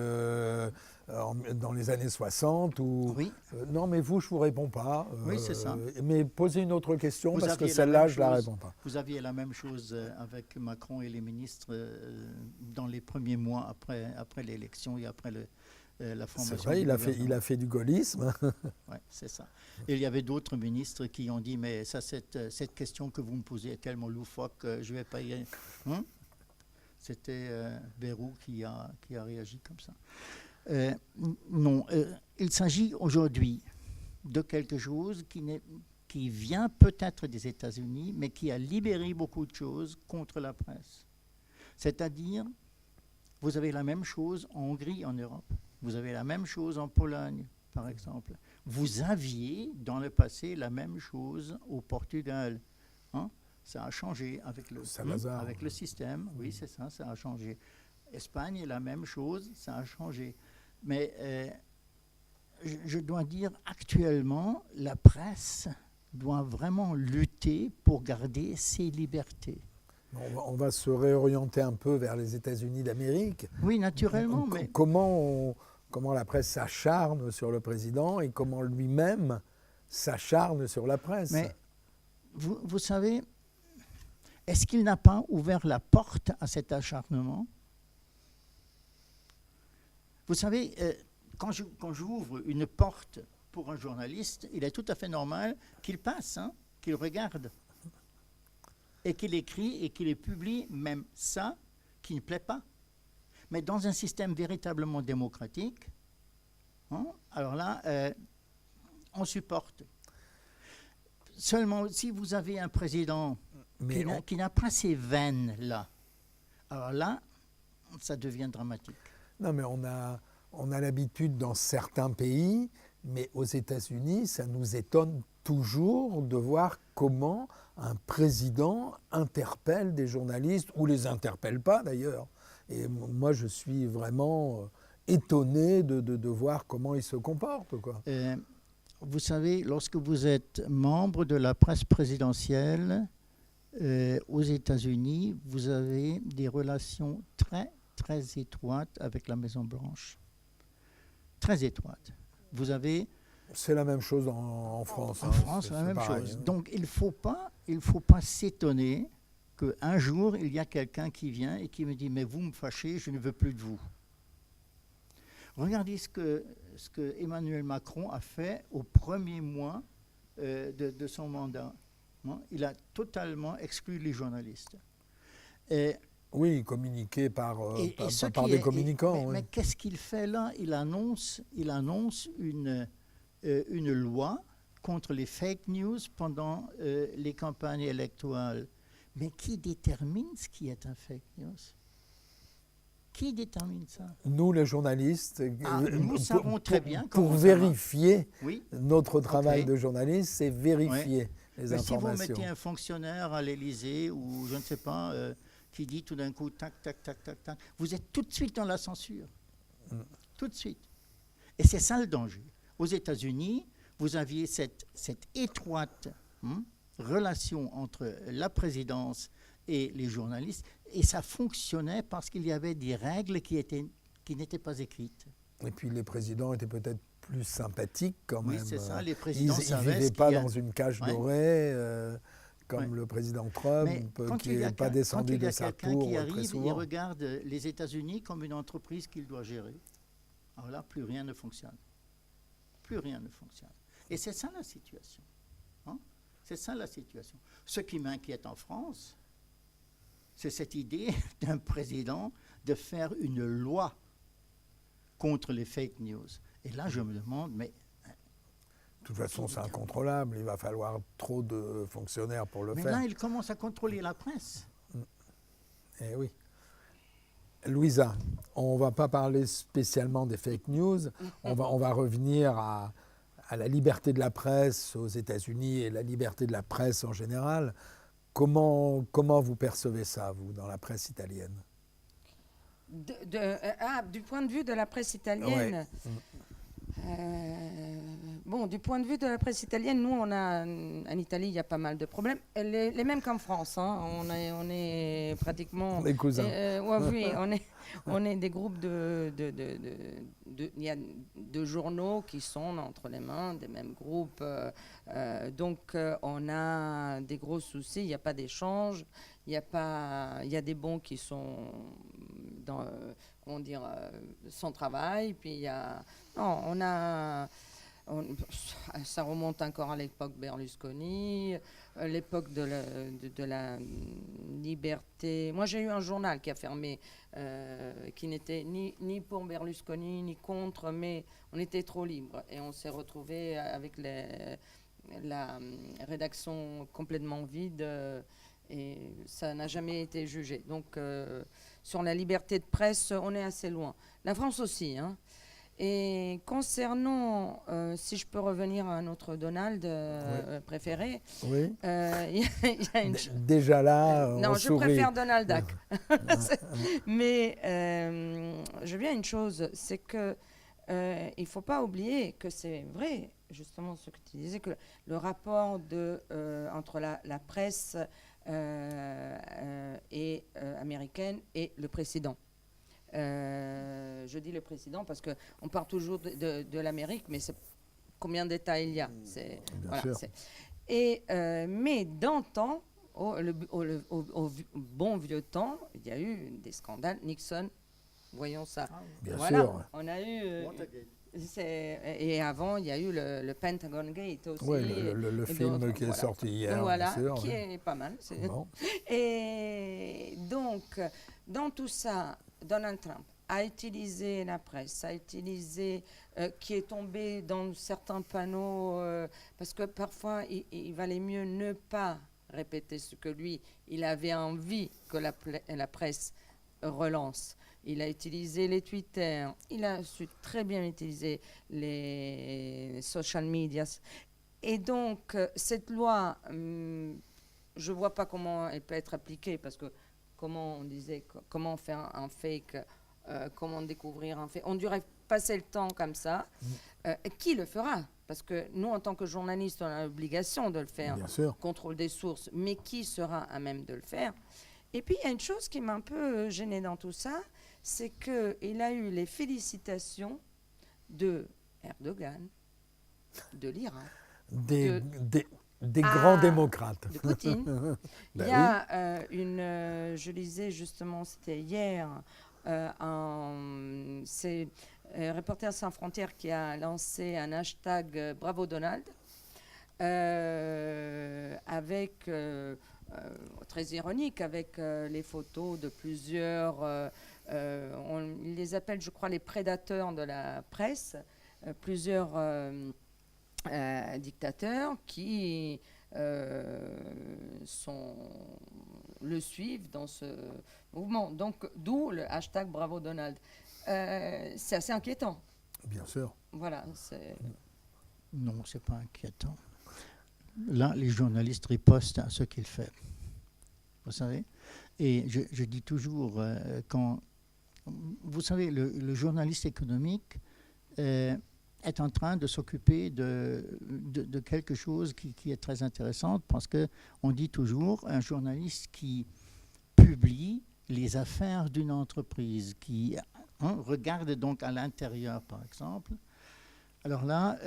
dans les années 60.
Oui.
Non, mais vous, je ne vous réponds pas.
Oui, c'est ça.
Mais posez une autre question,
Vous
parce que
aviez
celle-là, je ne la réponds pas.
Vous aviez la même chose avec Macron et les ministres dans les premiers mois après l'élection et après la formation.
C'est vrai, il a fait du gaullisme.
Oui, c'est ça. Et il y avait d'autres ministres qui ont dit, mais ça, cette question que vous me posez est tellement loufoque, je ne vais pas y... C'était Bayrou qui a réagi comme ça. Non, il s'agit aujourd'hui de quelque chose qui vient peut-être des États-Unis, mais qui a libéré beaucoup de choses contre la presse. C'est-à-dire, vous avez la même chose en Hongrie, en Europe. Vous avez la même chose en Pologne, par exemple. Vous aviez, dans le passé, la même chose au Portugal. Hein? Ça a changé avec le système. Oui, c'est ça, ça a changé. Espagne, la même chose, ça a changé. Mais je dois dire, actuellement, la presse doit vraiment lutter pour garder ses libertés.
On va se réorienter un peu vers les États-Unis d'Amérique.
Oui, naturellement. Mais
comment la presse s'acharne sur le président et comment lui-même s'acharne sur la presse.
Mais vous savez, est-ce qu'il n'a pas ouvert la porte à cet acharnement? Vous savez, quand j'ouvre une porte pour un journaliste, il est tout à fait normal qu'il passe, qu'il regarde, et qu'il écrit et qu'il publie même ça qui ne plaît pas. Mais dans un système véritablement démocratique, alors là, on supporte. Seulement, si vous avez un président qui n'a pas ces veines-là, alors là, ça devient dramatique.
Non, mais on a l'habitude dans certains pays, mais aux États-Unis, ça nous étonne toujours de voir comment un président interpelle des journalistes, ou les interpelle pas d'ailleurs. Et moi, je suis vraiment étonné de voir comment il se comporte, quoi.
Vous savez, lorsque vous êtes membre de la presse présidentielle aux États-Unis, vous avez des relations très, très étroites avec la Maison-Blanche. Très étroites. Vous avez...
C'est la même chose en France.
En France, c'est la même chose. Donc, il ne faut pas s'étonner qu'un jour, il y a quelqu'un qui vient et qui me dit « Mais vous me fâchez, je ne veux plus de vous ». Regardez ce que Emmanuel Macron a fait au premier mois de son mandat. Il a totalement exclu les journalistes.
Oui, communiqué par des communicants.
Mais qu'est-ce qu'il fait là? Il annonce une loi contre les fake news pendant les campagnes électorales. Mais qui détermine ce qui est un fake news? Qui détermine ça?
Nous, les journalistes,
nous savons très bien
pour vérifier notre travail
Okay.
de journaliste, c'est vérifier les
Mais
informations.
si vous mettez un fonctionnaire à l'Élysée ou je ne sais pas, qui dit tout d'un coup tac, tac, tac, tac, tac, vous êtes tout de suite dans la censure. Tout de suite. Et c'est ça le danger. Aux États-Unis, vous aviez cette étroite relation entre la présidence et les journalistes, et ça fonctionnait parce qu'il y avait des règles qui n'étaient pas écrites.
Et puis les présidents étaient peut-être plus sympathiques quand même.
Oui, c'est ça, les présidents
ils ne vivaient pas dans une cage dorée comme le président Trump, qui n'est pas descendu de sa tour
qui arrive,
très souvent.
il regarde les États-Unis comme une entreprise qu'il doit gérer. Alors là, plus rien ne fonctionne. Plus rien ne fonctionne. Et c'est ça la situation. C'est ça la situation. Ce qui m'inquiète en France, c'est cette idée d'un président de faire une loi contre les fake news. Et là, je me demande, mais...
De toute façon, c'est incontrôlable. Il va falloir trop de fonctionnaires pour le faire.
Mais là, il commence à contrôler la presse.
Eh oui. Louisa, on ne va pas parler spécialement des fake news. On va revenir à la liberté de la presse aux États-Unis et la liberté de la presse en général. Comment vous percevez ça, vous, dans la presse italienne?
Du point de vue de la presse italienne, Bon, du point de vue de la presse italienne, nous, en Italie, il y a pas mal de problèmes. Les mêmes qu'en France. Hein. On est pratiquement...
Les cousins.
Oui, on est des groupes il y a de journaux qui sont entre les mains des mêmes groupes. Donc, on a des gros soucis. Il n'y a pas d'échange. Il y a des bons qui sont sans travail. Puis il y a... Non, ça remonte encore à l'époque Berlusconi, l'époque de la liberté. Moi, j'ai eu un journal qui a fermé, qui n'était ni pour Berlusconi, ni contre, mais on était trop libre. Et on s'est retrouvé avec la rédaction complètement vide, et ça n'a jamais été jugé. Donc, sur la liberté de presse, on est assez loin. La France aussi, hein. Et concernant, si je peux revenir à notre Donald préféré,
Oui.
y a une
Déjà là,
non,
on
je
sourit.
préfère Donald Duck. Mais je viens à une chose, c'est que il ne faut pas oublier que c'est vrai, justement ce que tu disais, que le rapport entre la presse américaine et le président. Je dis le président parce qu'on parle toujours de l'Amérique, mais combien d'États il y a.
Bien sûr.
Mais dans le temps, au bon vieux temps, il y a eu des scandales. Nixon, voyons ça.
Bien
voilà,
sûr.
on a eu... et avant, il y a eu le Pentagon Gate aussi.
Oui, le film qui est sorti hier.
Voilà,
sûr,
qui
oui.
est pas mal.
Bon.
Et donc, dans tout ça, Donald Trump a utilisé la presse, qui est tombé dans certains panneaux, parce que parfois, il valait mieux ne pas répéter ce que lui, il avait envie que la presse relance. Il a utilisé les Twitter, il a su très bien utiliser les social media. Et donc, cette loi, je ne vois pas comment elle peut être appliquée, parce que, comment faire un fake, comment découvrir un fake. On devrait passer le temps comme ça. Qui le fera? Parce que nous, en tant que journalistes, on a l'obligation de le faire.
Bien sûr.
Contrôle des sources. Mais qui sera à même de le faire? Et puis, il y a une chose qui m'a un peu gênée dans tout ça, c'est qu'il a eu les félicitations de Erdogan, de l'Iran,
des grands démocrates.
de Poutine.
Ben
Il y a je lisais justement, c'était hier, c'est Reporters sans frontières qui a lancé un hashtag Bravo Donald, avec, très ironique, avec les photos de plusieurs, ils les appellent, je crois, les prédateurs de la presse, plusieurs dictateurs qui le suivent dans ce mouvement. Donc, d'où le hashtag Bravo Donald. C'est assez inquiétant.
Bien sûr.
Voilà.
Non, c'est pas inquiétant. Là, les journalistes ripostent à ce qu'il fait. Vous savez? Et je dis toujours, vous savez, le journaliste économique est en train de s'occuper de quelque chose qui est très intéressant, parce qu'on dit toujours un journaliste qui publie les affaires d'une entreprise, qui regarde donc à l'intérieur, par exemple. Alors là,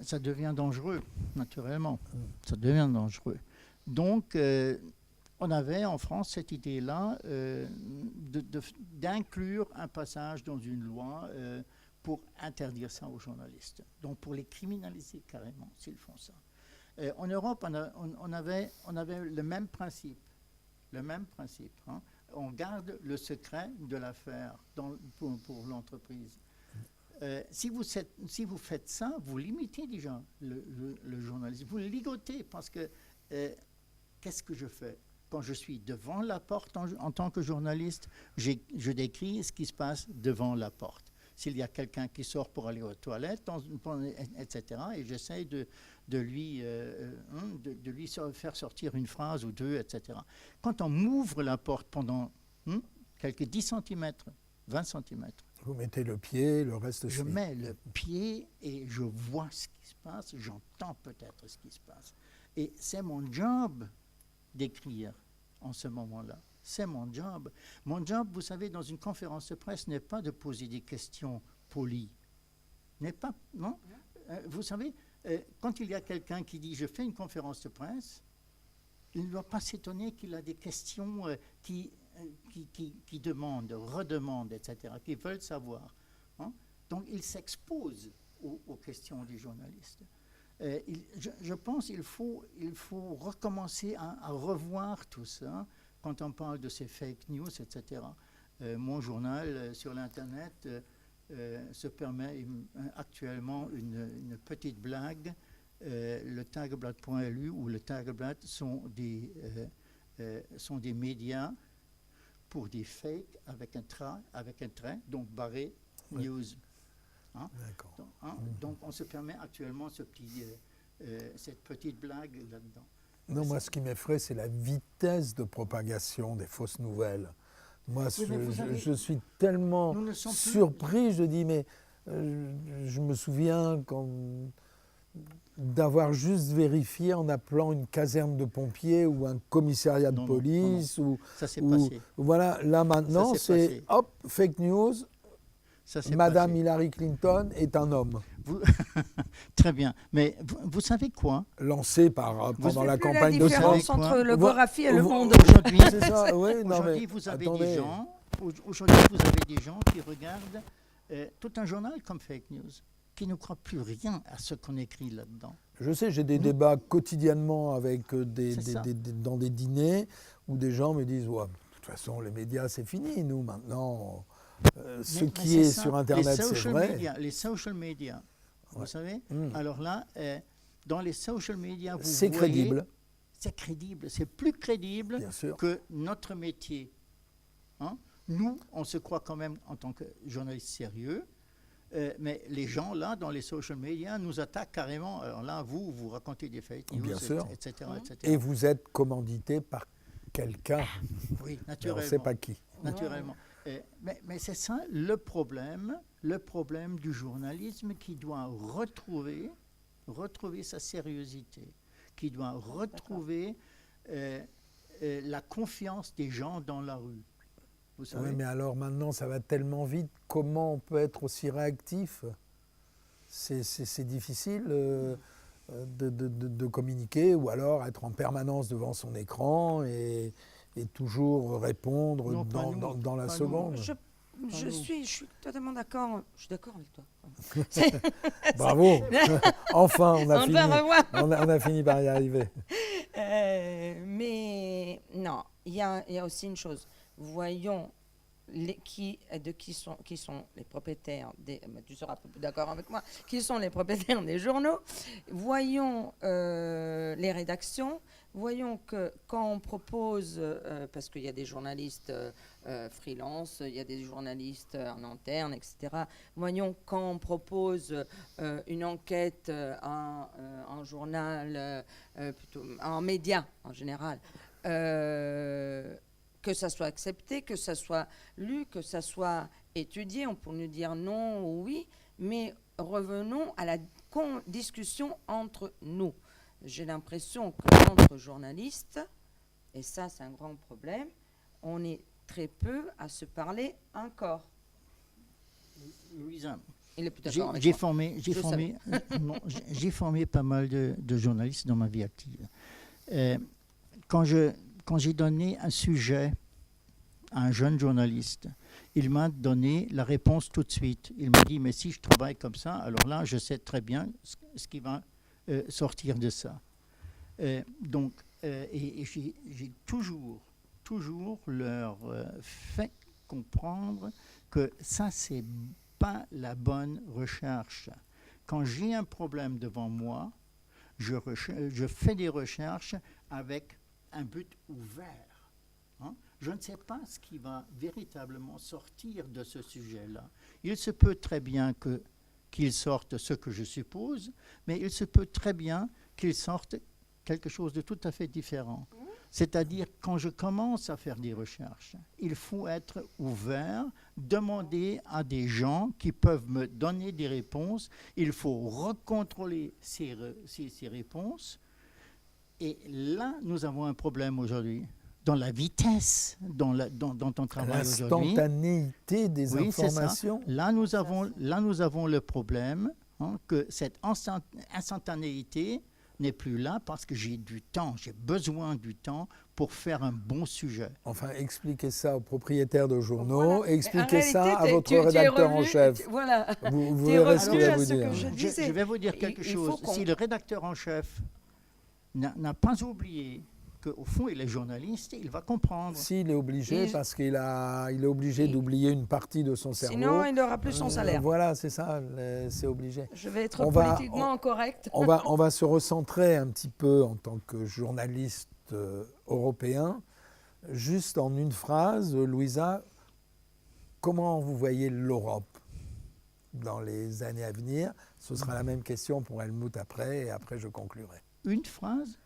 ça devient dangereux, naturellement. Ça devient dangereux. Donc, on avait en France cette idée-là d'inclure un passage dans une loi pour interdire ça aux journalistes. Donc, pour les criminaliser carrément, s'ils font ça. En Europe, on avait le même principe. Le même principe. On garde le secret de l'affaire pour l'entreprise. Si vous faites ça, vous limitez déjà le journalisme. Vous le ligotez, parce que qu'est-ce que je fais? Quand je suis devant la porte en tant que journaliste, je décris ce qui se passe devant la porte. S'il y a quelqu'un qui sort pour aller aux toilettes, etc., et j'essaie de lui faire sortir une phrase ou deux, etc. Quand on m'ouvre la porte pendant quelques 10 cm, 20 cm,
Vous mettez le pied, le reste
Je
suit.
mets le pied et je vois ce qui se passe, j'entends peut-être ce qui se passe. Et c'est mon job d'écrire en ce moment-là. C'est mon job. Mon job, vous savez, dans une conférence de presse, n'est pas de poser des questions polies. N'est pas, non? Vous savez, quand il y a quelqu'un qui dit « je fais une conférence de presse », il ne doit pas s'étonner qu'il a des questions qui demandent, redemandent, etc., qui veulent savoir. Hein? Donc, il s'expose aux questions des journalistes. Je pense qu'il faut recommencer à revoir tout ça quand on parle de ces fake news, etc. Mon journal sur l'Internet se permet actuellement une petite blague. Le Tageblatt.lu ou le Tageblatt sont des médias pour des fakes avec un trait, donc barré, news. Hein?
D'accord.
Donc on se permet actuellement cette petite blague là-dedans.
Non, moi, ce qui m'effraie, c'est la vitesse de propagation des fausses nouvelles. Moi, je suis tellement surpris, je dis, mais je me souviens d'avoir juste vérifié en appelant une caserne de pompiers ou un commissariat de police.
Non. Ça s'est passé.
Voilà, là maintenant, c'est hop, fake news. Madame Hillary Clinton est un homme.
Très bien. Mais vous savez quoi?
Lancé pendant la campagne de
Trump. La différence entre le Gorafi et le Monde.
Aujourd'hui,
c'est ça, oui,
vous avez des gens qui regardent tout un journal comme Fake News, qui ne croient plus rien à ce qu'on écrit là-dedans.
Je sais, j'ai des débats quotidiennement avec dans des dîners où des gens me disent ouais, de toute façon, les médias, c'est fini, nous, maintenant. Ce qui est sur Internet, c'est vrai.
Les social media, vous savez. Alors là, dans les social media, vous voyez...
C'est crédible.
C'est crédible. C'est plus crédible que notre métier. Hein? Nous, on se croit quand même en tant que journaliste sérieux. Mais les gens, là, dans les social media, nous attaquent carrément. Alors là, vous racontez des fake news, etc., etc.
Et vous êtes commandité par quelqu'un.
Oui, naturellement.
On ne sait pas qui.
Naturellement. Mais c'est ça le problème du journalisme qui doit retrouver sa sérieuseté, qui doit retrouver la confiance des gens dans la rue. Vous savez?
Oui, mais alors maintenant, ça va tellement vite. Comment on peut être aussi réactif? C'est difficile de communiquer ou alors être en permanence devant son écran et toujours répondre dans la seconde.
Je suis totalement d'accord. Je suis d'accord avec toi.
Bravo. Enfin, on a fini par y arriver.
Mais non, il y a aussi une chose. Voyons qui sont les propriétaires des... Tu seras d'accord avec moi. Qui sont les propriétaires des journaux? Voyons les rédactions. Voyons que quand on propose, parce qu'il y a des journalistes freelance, il y a des journalistes en interne, etc. Voyons quand on propose une enquête en journal, plutôt en média en général, que ça soit accepté, que ça soit lu, que ça soit étudié. On peut nous dire non ou oui, mais revenons à la discussion entre nous. J'ai l'impression que entre journalistes, et ça c'est un grand problème, on est très peu à se parler encore.
Louisa,
J'ai
formé pas mal de journalistes dans ma vie active. Quand j'ai donné un sujet à un jeune journaliste, il m'a donné la réponse tout de suite. Il m'a dit, mais si je travaille comme ça, alors là, je sais très bien ce qui va sortir de ça. Et j'ai toujours leur fait comprendre que ça, c'est pas la bonne recherche. Quand j'ai un problème devant moi, je fais des recherches avec un but ouvert. Hein? Je ne sais pas ce qui va véritablement sortir de ce sujet-là. Il se peut très bien qu'il sorte ce que je suppose, mais il se peut très bien qu'il sorte quelque chose de tout à fait différent. C'est-à-dire, quand je commence à faire des recherches, il faut être ouvert, demander à des gens qui peuvent me donner des réponses. Il faut recontrôler ces réponses. Et là, nous avons un problème aujourd'hui. Dans la vitesse dans ton travail aujourd'hui.
L'instantanéité des
Oui, c'est ça.
informations.
Là, nous avons le problème que cette instantanéité n'est plus là parce que j'ai du temps, j'ai besoin du temps pour faire un bon sujet.
Enfin, expliquez ça aux propriétaires de journaux,
Voilà.
expliquez
En
ça
réalité,
à votre
tu es
rédacteur en
revenu-
chef.
Voilà.
Vous
Tu es
verrez ce
revenu
qu'il va
à
vous
ce
dire.
que je disais.
Je vais vous dire quelque
Il faut
chose.
qu'on-
Si le rédacteur en chef n'a pas oublié qu'au fond, il est journaliste, il va comprendre.
S'il est obligé,
Il-
parce qu'il est obligé d'oublier une partie de son cerveau.
Sinon, il n'aura plus son salaire.
Voilà, c'est ça, c'est obligé.
Je vais être
On va-
politiquement correcte.
On va se recentrer un petit peu en tant que journaliste européen. Juste en une phrase, Louisa, comment vous voyez l'Europe dans les années à venir? Ce sera la même question pour Helmut après, et après je conclurai.
Une phrase.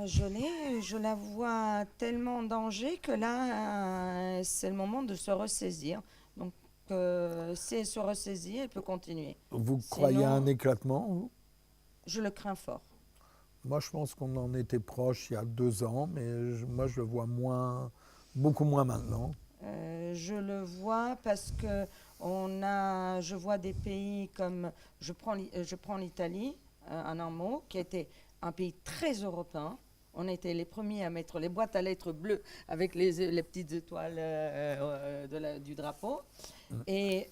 Je la vois tellement en danger que là, c'est le moment de se ressaisir. Donc, si elle se ressaisit, elle peut continuer.
Vous
Sinon-
croyez à un éclatement, vous?
Je le crains fort.
Moi, je pense qu'on en était proche il y a 2 ans, mais moi, je le vois beaucoup moins maintenant.
Je le vois parce que je vois des pays comme, je prends l'Italie, en un mot, qui était un pays très européen. On était les premiers à mettre les boîtes à lettres bleues avec les petites étoiles du drapeau. Et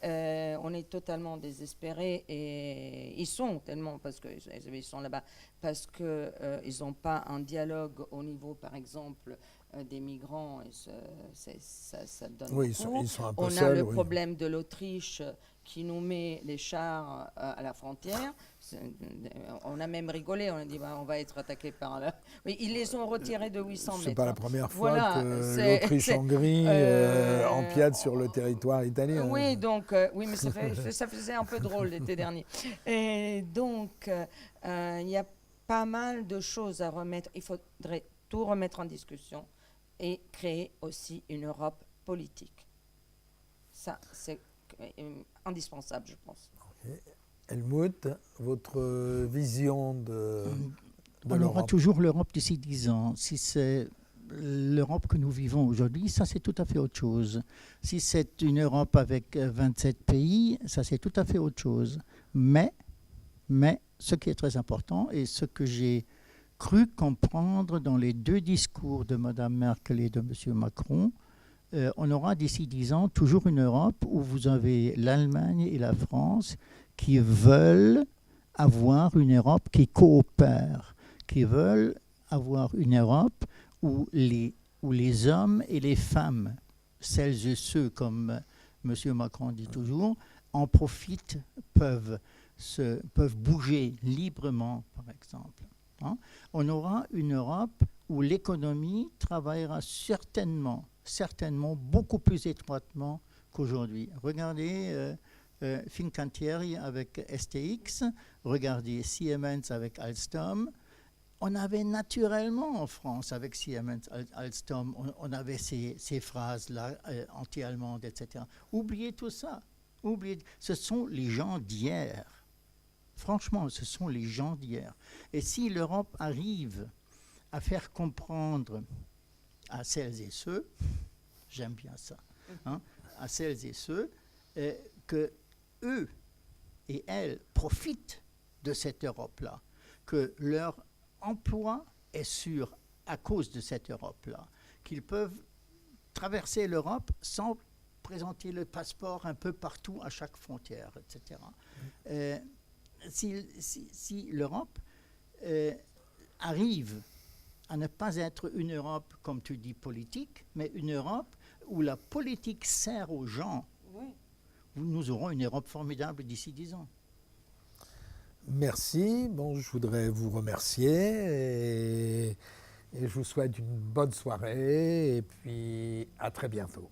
on est totalement désespérés. Et ils sont tellement, parce qu'ils sont là-bas, parce qu'ils n'ont pas un dialogue au niveau, par exemple, des migrants. Et ça donne
Oui,
beaucoup.
ils sont un peu
On
seuls.
a le
oui.
problème de l'Autriche qui nous met les chars à la frontière. On a même rigolé, on a dit on va être attaqué par là. Oui, ils les ont retirés de 800 mètres.
C'est pas la première fois
Voilà,
que
c'est-
l'Autriche-Hongrie
c'est-
empiète sur le territoire italien.
Oui, donc, oui, mais ça faisait un peu drôle l'été dernier. Et donc, il y a pas mal de choses à remettre. Il faudrait tout remettre en discussion et créer aussi une Europe politique. Ça, c'est indispensable, je pense.
Helmut, votre vision de
On aura
l'Europe?
toujours l'Europe d'ici 10 ans. Si c'est l'Europe que nous vivons aujourd'hui, ça c'est tout à fait autre chose. Si c'est une Europe avec 27 pays, ça c'est tout à fait autre chose. Mais ce qui est très important et ce que j'ai cru comprendre dans les 2 discours de Mme Merkel et de M. Macron, on aura d'ici 10 ans toujours une Europe où vous avez l'Allemagne et la France qui veulent avoir une Europe qui coopère, qui veulent avoir une Europe où les hommes et les femmes, celles et ceux, comme M. Macron dit toujours, en profitent, peuvent bouger librement, par exemple. Hein? On aura une Europe où l'économie travaillera certainement beaucoup plus étroitement qu'aujourd'hui. Regardez Fincantieri avec STX, regardez Siemens avec Alstom. On avait naturellement en France, avec Siemens, Alstom, on avait ces phrases-là anti-allemandes, etc. Oubliez tout ça. Ce sont les gens d'hier. Franchement, ce sont les gens d'hier. Et si l'Europe arrive à faire comprendre à celles et ceux, j'aime bien ça, hein, à celles et ceux, que eux et elles profitent de cette Europe-là, que leur emploi est sûr à cause de cette Europe-là, qu'ils peuvent traverser l'Europe sans présenter le passeport un peu partout à chaque frontière, etc. Si l'Europe arrive à ne pas être une Europe, comme tu dis, politique, mais une Europe où la politique sert aux gens,
Oui.
nous aurons une Europe formidable d'ici 10 ans.
Merci. Bon, je voudrais vous remercier et je vous souhaite une bonne soirée et puis à très bientôt.